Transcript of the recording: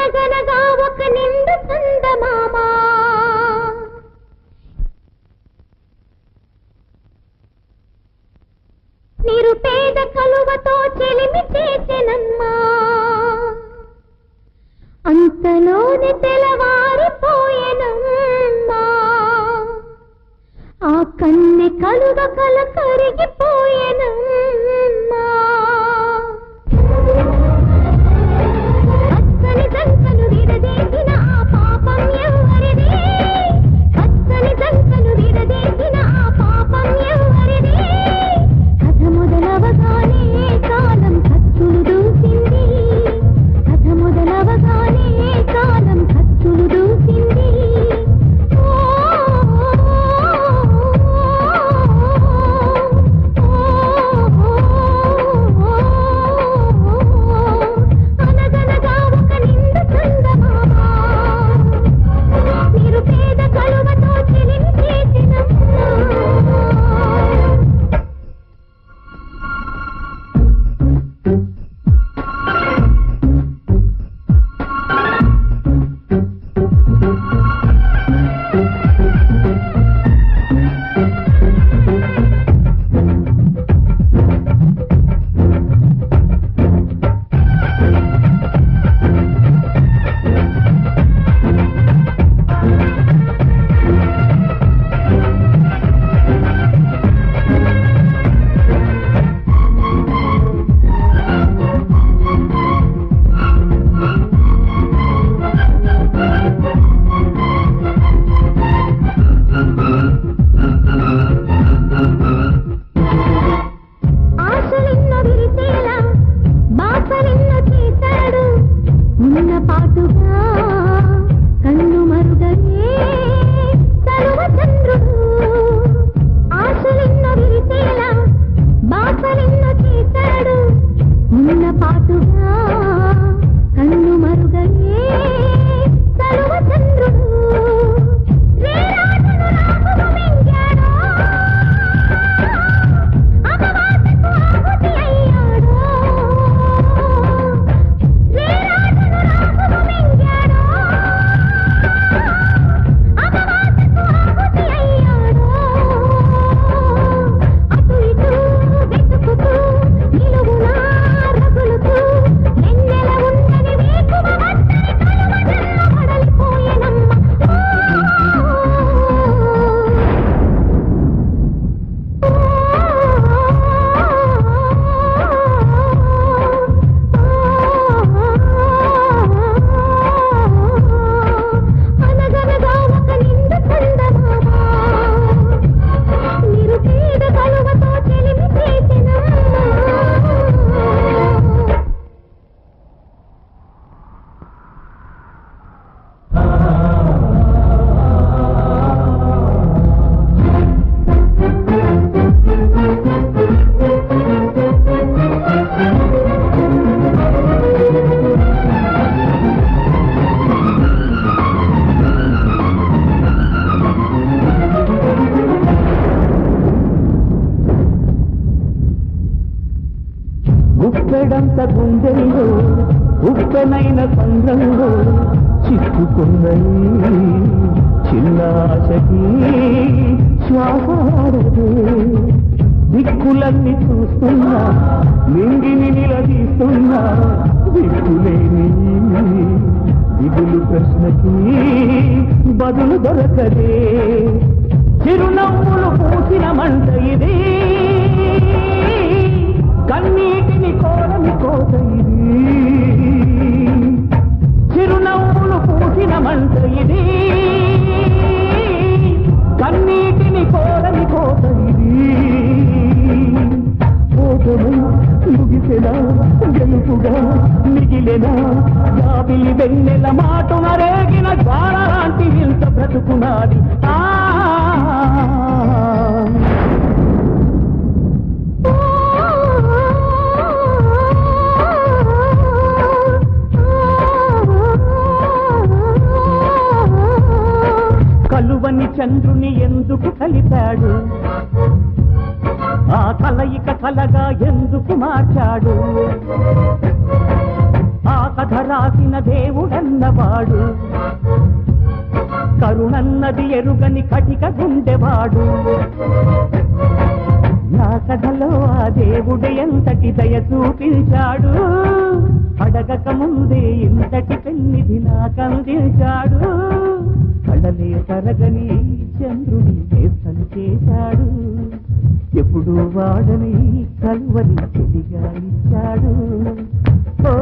అనగనగా ఒక నిండు చందమామ నిరుపేద కలువతో చెలిమి చేసెనమ్మా అంతలోనే తెలవారిపోయెనమ్మా ఆ కన్నె కలువ కల కరిగిపోయెనమ్మా పచ్చని దంకను విడదీసిన ఆ పాపం ఎవరిది పచ్చని దంకను విడదీసిన ఆ పాపం ఎవరిది కథ మొదలవగానే కాలం ఖర్చులు దూసింది కథ మొదలవగానే కాలం ఖర్చులు దూసింది అనగనగా ఒక నిండు చందమామ నిరుపేద కలువతో చెలిమి చేసెనమ్మా ఆశలిన్న విరిసేలా బాసలిన్న చేశాడు ఉన్న పాటుగా కన్ను మరుగనే సర్వచంద్రుడు ఆశలిన్న విరిసేలా బాసలిన్న చేశాడు ఉన్న పాటుగా కన్ను మరుగనే సర్వచంద్రుడు రేరాజును రాముడు మింగాడు అపవాదకు ఆహుతి అయ్యాడు రేరాజును రాముడు మింగాడు అపవాదకు ఆహుతి అయ్యాడు అటు ఇటు వెతుకుతూ నిలువునా రగులుతూ వెన్నెల ఉందని వేకువ వద్దరి కలువజల్ల పడలిపోయెనమ్మ అనగనగా ఒక నిండు చందమామ నిరుపేద కలువతో చెలిమి చేసెనమ్మా గుప్పెడంత గుండెల్లో ఉప్పెనైన సంద్రంలో చిక్కుకున్నది చిన్న ఆశకి శ్వాసే దిక్కులన్నీ చూస్తున్నా నింగిని నిలదీస్తున్నా దిక్కులేని దిగులు ప్రశ్నకి బదులు దొరకదే చిరునవ్వులు పూసిన మంట ఇది కన్నీటిని కోరని కోత ఇది చిరునవ్వులు పూసిన మంట ఇది కన్నీటిని కోరని కోత ఇది ఓటము ముగిసెనా గెలుపుగా మిగిలెనా జాబిలి వెన్నెల మాటున రేగిన జ్వాల లాంటి ఇంత బ్రతుకునాది కలువని చంద్రుని ఎందుకు కలిపాడు ఆ కలయిక కలగా ఎందుకు మార్చాడు ఆ కథ రాసిన దేవుడన్నవాడు కరుణన్నది ఎరుగని కటిక గుండెవాడు నా కథలో ఆ దేవుడు ఎంతటి దయ చూపించాడు అడగక ముందే ఇంతటి పెన్నిధి నాకందించాడు కళ్ళలే తరగని చంద్రుడి చేస్తలు చేశాడు ఎప్పుడు వాడని కలువని చెలిగా ఇచ్చాడు ఓ